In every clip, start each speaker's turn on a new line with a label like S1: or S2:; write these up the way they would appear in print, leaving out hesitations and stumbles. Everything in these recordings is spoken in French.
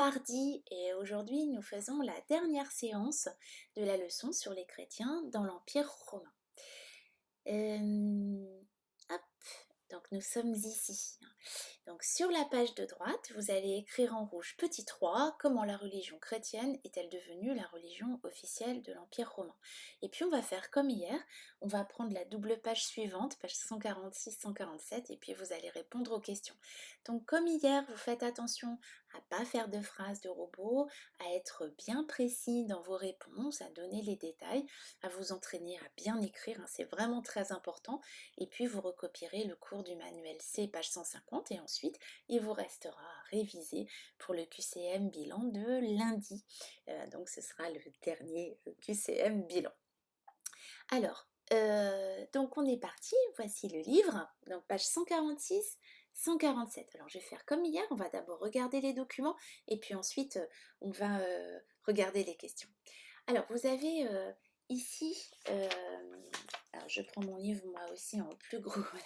S1: mardi et aujourd'hui nous faisons la dernière séance de la leçon sur les chrétiens dans l'Empire romain. Hop, donc nous sommes ici. Donc sur la page de droite, vous allez écrire en rouge petit 3, comment la religion chrétienne est-elle devenue la religion officielle de l'Empire romain. Et puis on va faire comme hier, on va prendre la double page suivante, page 146-147, et puis vous allez répondre aux questions. Donc comme hier, vous faites attention à ne pas faire de phrases de robot, à être bien précis dans vos réponses, à donner les détails, à vous entraîner à bien écrire, c'est vraiment très important. Et puis vous recopierez le cours du manuel C, page 150, et ensuite il vous restera à réviser pour le QCM bilan de lundi. Donc ce sera le dernier QCM bilan. Alors, donc on est parti, voici le livre, donc page 146, 147. Alors je vais faire comme hier, on va d'abord regarder les documents et puis ensuite on va regarder les questions. Alors vous avez ici, alors je prends mon livre moi aussi en plus gros, voilà.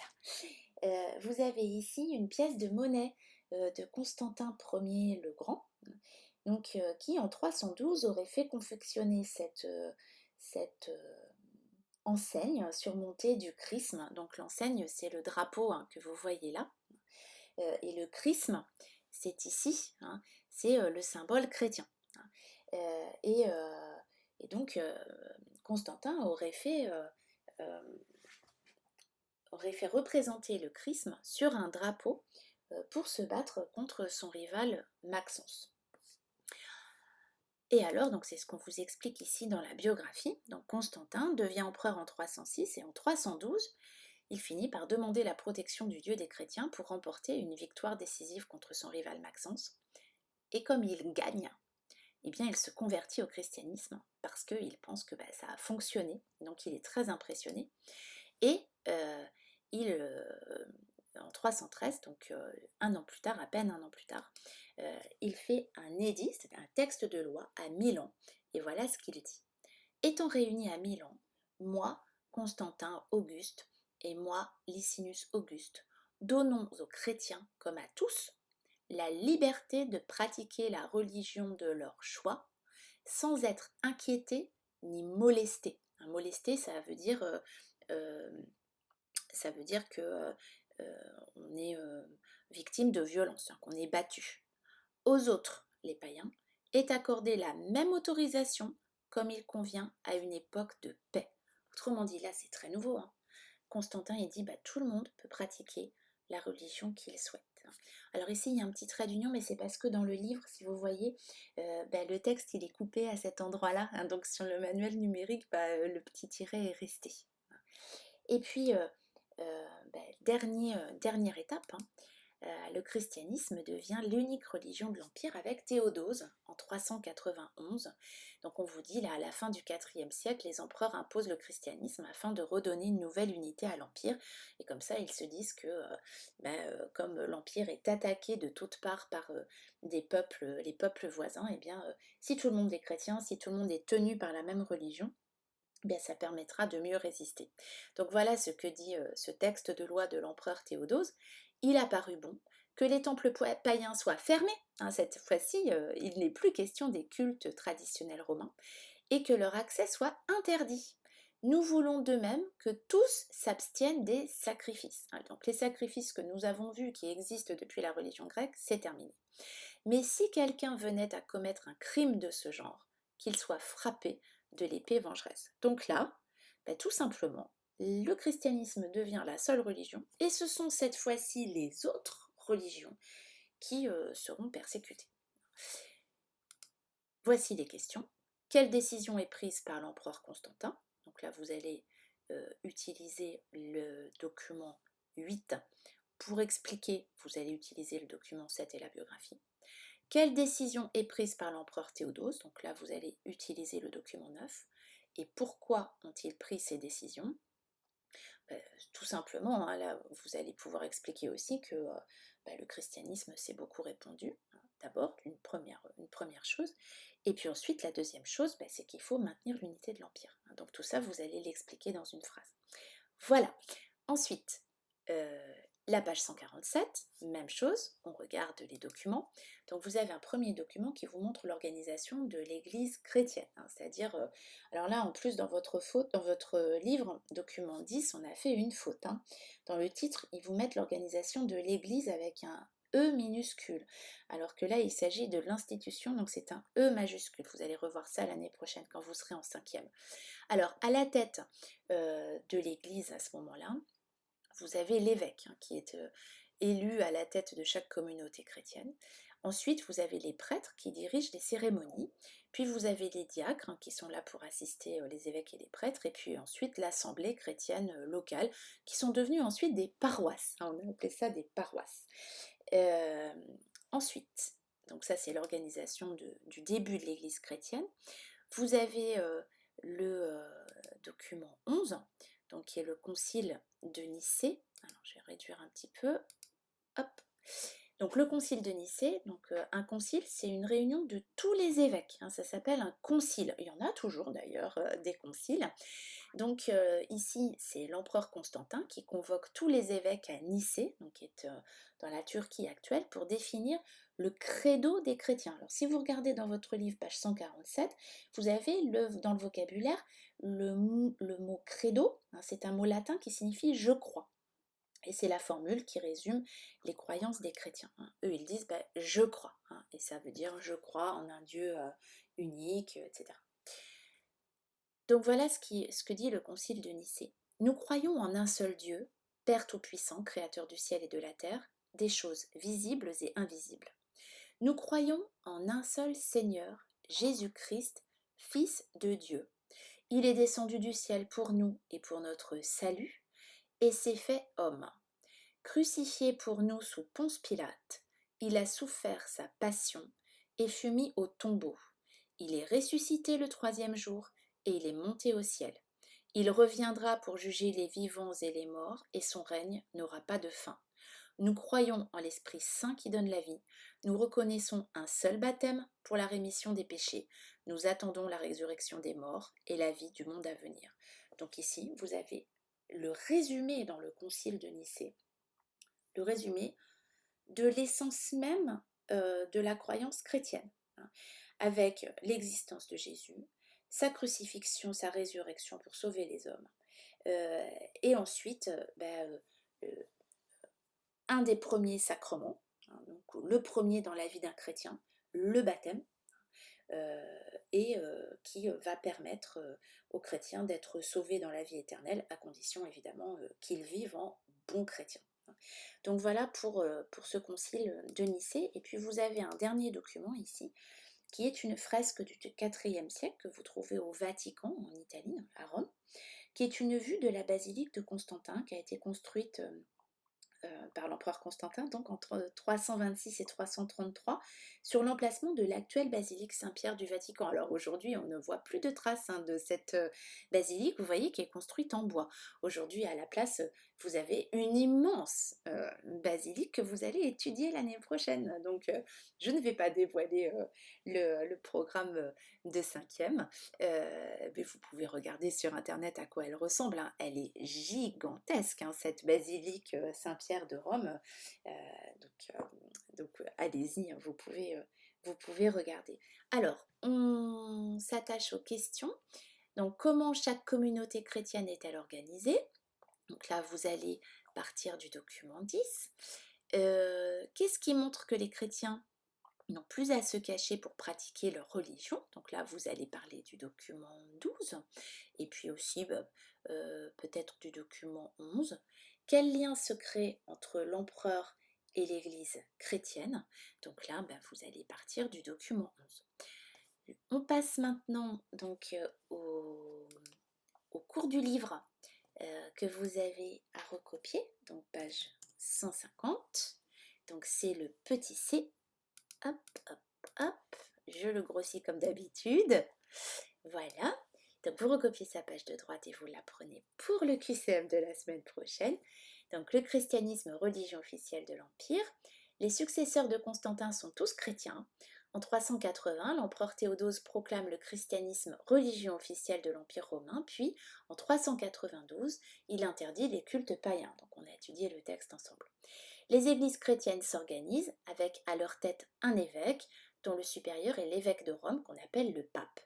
S1: Vous avez ici une pièce de monnaie de Constantin Ier le Grand, donc, qui en 312 aurait fait confectionner cette enseigne surmontée du chrisme. Donc l'enseigne, c'est le drapeau que vous voyez là. Et le chrisme, c'est ici, c'est le symbole chrétien. Et donc, Constantin aurait fait représenter le chrisme sur un drapeau pour se battre contre son rival Maxence. Et alors, donc c'est ce qu'on vous explique ici dans la biographie. Donc Constantin devient empereur en 306 et en 312, il finit par demander la protection du Dieu des chrétiens pour remporter une victoire décisive contre son rival Maxence. Et comme il gagne, eh bien il se convertit au christianisme parce qu'il pense que ça a fonctionné. Donc il est très impressionné. Et en 313, donc un an plus tard, à peine un an plus tard, il fait un édit, c'est un texte de loi à Milan, et voilà ce qu'il dit. Étant réunis à Milan, moi, Constantin Auguste, et moi, Licinus Auguste, donnons aux chrétiens, comme à tous, la liberté de pratiquer la religion de leur choix, sans être inquiétés ni molestés. Molester, ça veut dire que on est victime de violence, qu'on est battu. Aux autres, les païens, est accordée la même autorisation comme il convient à une époque de paix. Autrement dit, là c'est très nouveau. Constantin il dit tout le monde peut pratiquer la religion qu'il souhaite. Alors ici il y a un petit trait d'union, mais c'est parce que dans le livre, si vous voyez, le texte il est coupé à cet endroit-là, donc sur le manuel numérique, le petit tiret est resté. Et puis dernière étape, le christianisme devient l'unique religion de l'Empire avec Théodose en 391. Donc on vous dit, là, à la fin du IVe siècle, les empereurs imposent le christianisme afin de redonner une nouvelle unité à l'Empire. Et comme ça, ils se disent que comme l'Empire est attaqué de toutes parts par les peuples voisins, si tout le monde est chrétien, si tout le monde est tenu par la même religion, ça permettra de mieux résister. Donc voilà ce que dit ce texte de loi de l'empereur Théodose. Il a paru bon que les temples païens soient fermés, cette fois-ci il n'est plus question des cultes traditionnels romains, et que leur accès soit interdit. Nous voulons de même que tous s'abstiennent des sacrifices. Donc les sacrifices que nous avons vus qui existent depuis la religion grecque, c'est terminé. Mais si quelqu'un venait à commettre un crime de ce genre, qu'il soit frappé de l'épée vengeresse. Donc là, tout simplement, le christianisme devient la seule religion, et ce sont cette fois-ci les autres religions qui seront persécutées. Voici les questions. Quelle décision est prise par l'empereur Constantin? Donc là, vous allez utiliser le document 8. Pour expliquer, vous allez utiliser le document 7 et la biographie. Quelle décision est prise par l'empereur Théodose? Donc là, vous allez utiliser le document 9. Et pourquoi ont-ils pris ces décisions? Tout simplement, là, vous allez pouvoir expliquer aussi que le christianisme s'est beaucoup répandu, d'abord, une première chose. Et puis ensuite, la deuxième chose, c'est qu'il faut maintenir l'unité de l'Empire. Donc tout ça, vous allez l'expliquer dans une phrase. Voilà. Ensuite, La page 147, même chose, on regarde les documents. Donc vous avez un premier document qui vous montre l'organisation de l'Église chrétienne, hein, c'est-à-dire, alors là en plus dans votre livre, document 10, on a fait une faute, hein. Dans le titre, ils vous mettent l'organisation de l'Église avec un E minuscule, alors que là il s'agit de l'institution, donc c'est un E majuscule. Vous allez revoir ça l'année prochaine quand vous serez en 5e. Alors à la tête de l'Église à ce moment-là, vous avez l'évêque, hein, qui est élu à la tête de chaque communauté chrétienne. Ensuite, vous avez les prêtres qui dirigent les cérémonies. Puis vous avez les diacres, hein, qui sont là pour assister les évêques et les prêtres. Et puis ensuite, l'assemblée chrétienne locale, qui sont devenues ensuite des paroisses, hein, on a appelé ça des paroisses. Euh, ensuite, donc ça c'est l'organisation du début de l'Église chrétienne. Vous avez le document 11, donc qui est le concile de Nicée. Alors je vais réduire un petit peu. Hop. Donc le concile de Nicée, donc un concile, c'est une réunion de tous les évêques, hein, ça s'appelle un concile. Il y en a toujours d'ailleurs des conciles. Donc ici, c'est l'empereur Constantin qui convoque tous les évêques à Nicée, donc qui est dans la Turquie actuelle, pour définir le credo des chrétiens. Alors si vous regardez dans votre livre, page 147, vous avez dans le vocabulaire le mot credo, hein, c'est un mot latin qui signifie je crois. Et c'est la formule qui résume les croyances des chrétiens, hein. Eux, ils disent je crois, hein, et ça veut dire je crois en un Dieu unique, etc. Donc voilà ce que dit le concile de Nicée. Nous croyons en un seul Dieu, Père Tout-Puissant, Créateur du ciel et de la terre, des choses visibles et invisibles. Nous croyons en un seul Seigneur, Jésus-Christ, Fils de Dieu. Il est descendu du ciel pour nous et pour notre salut, et s'est fait homme. Crucifié pour nous sous Ponce Pilate, il a souffert sa passion et fut mis au tombeau. Il est ressuscité le 3e jour et il est monté au ciel. Il reviendra pour juger les vivants et les morts, et son règne n'aura pas de fin. Nous croyons en l'Esprit Saint qui donne la vie. Nous reconnaissons un seul baptême pour la rémission des péchés. Nous attendons la résurrection des morts et la vie du monde à venir. Donc ici, vous avez le résumé dans le concile de Nicée, le résumé de l'essence même de la croyance chrétienne, hein, avec l'existence de Jésus, sa crucifixion, sa résurrection pour sauver les hommes, et ensuite un des premiers sacrements, hein, donc le premier dans la vie d'un chrétien, le baptême, et qui va permettre aux chrétiens d'être sauvés dans la vie éternelle, à condition évidemment qu'ils vivent en bons chrétiens. Donc voilà pour ce concile de Nicée. Et puis vous avez un dernier document ici, qui est une fresque du IVe siècle que vous trouvez au Vatican, en Italie, à Rome, qui est une vue de la basilique de Constantin, qui a été construite par l'empereur Constantin, donc entre 326 et 333, sur l'emplacement de l'actuelle basilique Saint-Pierre du Vatican. Alors aujourd'hui, on ne voit plus de traces, hein, de cette basilique, vous voyez, qui est construite en bois. Aujourd'hui, à la place, vous avez une immense basilique que vous allez étudier l'année prochaine. Donc, je ne vais pas dévoiler le programme de 5e, mais vous pouvez regarder sur Internet à quoi elle ressemble, hein. Elle est gigantesque, hein, cette basilique Saint-Pierre de Rome. Donc allez-y, hein, vous pouvez regarder. Alors, on s'attache aux questions. Donc, comment chaque communauté chrétienne est-elle organisée? Donc là, vous allez partir du document 10. Qu'est-ce qui montre que les chrétiens n'ont plus à se cacher pour pratiquer leur religion? Donc là, vous allez parler du document 12, et puis aussi peut-être du document 11. Quel lien se crée entre l'empereur et l'Église chrétienne? Donc là, vous allez partir du document 11. On passe maintenant donc au cours du livre que vous avez à recopier, donc page 150. Donc c'est le petit C. Hop, hop, hop. Je le grossis comme d'habitude. Voilà. Donc vous recopiez sa page de droite et vous la prenez pour le QCM de la semaine prochaine. Donc le christianisme, religion officielle de l'Empire. Les successeurs de Constantin sont tous chrétiens. En 380, l'empereur Théodose proclame le christianisme religion officielle de l'Empire romain, puis en 392, il interdit les cultes païens. Donc on a étudié le texte ensemble. Les églises chrétiennes s'organisent avec à leur tête un évêque, dont le supérieur est l'évêque de Rome qu'on appelle le pape.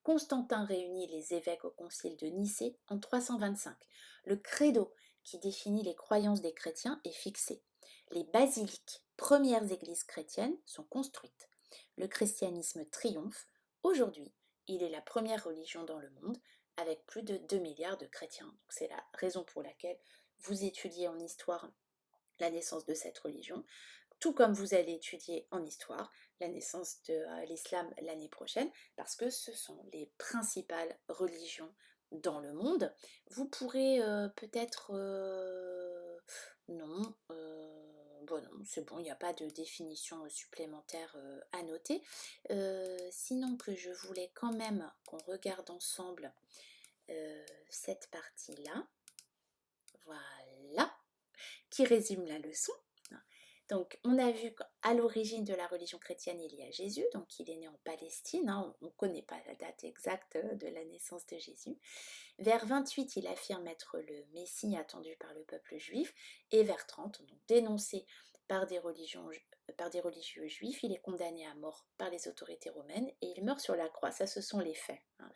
S1: Constantin réunit les évêques au concile de Nicée en 325. Le credo, qui définit les croyances des chrétiens, est fixé. Les basiliques, premières églises chrétiennes, sont construites. Le christianisme triomphe. Aujourd'hui, il est la première religion dans le monde, avec plus de 2 milliards de chrétiens. Donc c'est la raison pour laquelle vous étudiez en histoire la naissance de cette religion, tout comme vous allez étudier en histoire la naissance de l'islam l'année prochaine, parce que ce sont les principales religions dans le monde. Vous pourrez peut-être... non, bon non, c'est bon, il n'y a pas de définition supplémentaire à noter. Sinon que je voulais quand même qu'on regarde ensemble cette partie-là. Voilà, qui résume la leçon. Donc, on a vu qu'à l'origine de la religion chrétienne, il y a Jésus, donc il est né en Palestine, hein, on ne connaît pas la date exacte de la naissance de Jésus. Vers 28, il affirme être le Messie attendu par le peuple juif, et vers 30, donc dénoncé par des religieux juifs, il est condamné à mort par les autorités romaines et il meurt sur la croix. Ça, ce sont les faits, hein.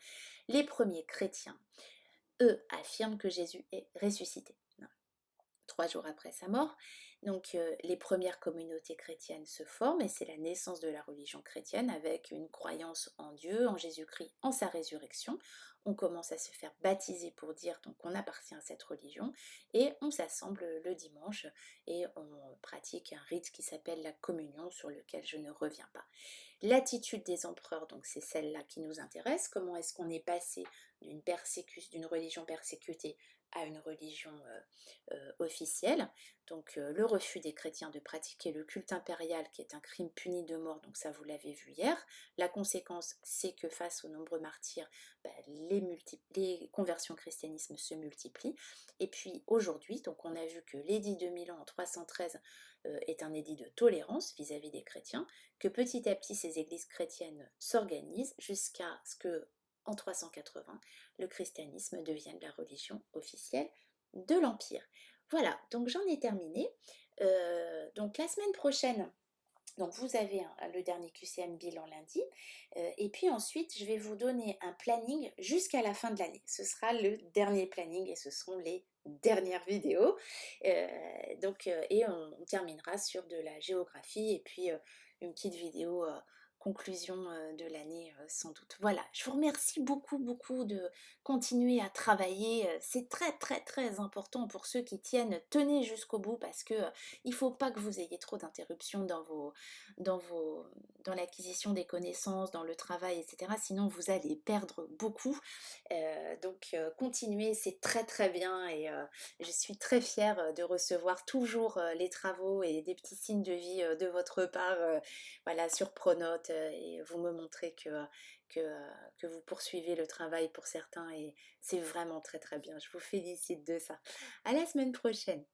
S1: Les premiers chrétiens, eux, affirment que Jésus est ressuscité 3 jours après sa mort. Donc les premières communautés chrétiennes se forment et c'est la naissance de la religion chrétienne avec une croyance en Dieu, en Jésus-Christ, en sa résurrection. On commence à se faire baptiser pour dire donc qu'on appartient à cette religion et on s'assemble le dimanche et on pratique un rite qui s'appelle la communion sur lequel je ne reviens pas. L'attitude des empereurs, donc c'est celle-là qui nous intéresse. Comment est-ce qu'on est passé d'une religion persécutée à une religion officielle. Donc le refus des chrétiens de pratiquer le culte impérial qui est un crime puni de mort, donc ça vous l'avez vu hier. La conséquence, c'est que face aux nombreux martyrs, les conversions au christianisme se multiplient. Et puis aujourd'hui, donc on a vu que l'édit de Milan en 313 est un édit de tolérance vis-à-vis des chrétiens, que petit à petit ces églises chrétiennes s'organisent jusqu'à ce que en 380, le christianisme devienne la religion officielle de l'Empire. Voilà, donc j'en ai terminé. Donc la semaine prochaine, donc vous avez le dernier QCM bilan lundi, et puis ensuite je vais vous donner un planning jusqu'à la fin de l'année. Ce sera le dernier planning et ce seront les dernières vidéos. Et on terminera sur de la géographie et puis une petite vidéo conclusion de l'année sans doute. Voilà, je vous remercie beaucoup beaucoup de continuer à travailler. C'est très très très important pour ceux qui tiennent. Tenez jusqu'au bout parce que il ne faut pas que vous ayez trop d'interruptions dans l'acquisition des connaissances, dans le travail, etc. Sinon, vous allez perdre beaucoup. Continuez, c'est très très bien et je suis très fière de recevoir toujours les travaux et des petits signes de vie de votre part voilà, sur Pronote et vous me montrez que vous poursuivez le travail pour certains et c'est vraiment très très bien. Je vous félicite de ça. À la semaine prochaine.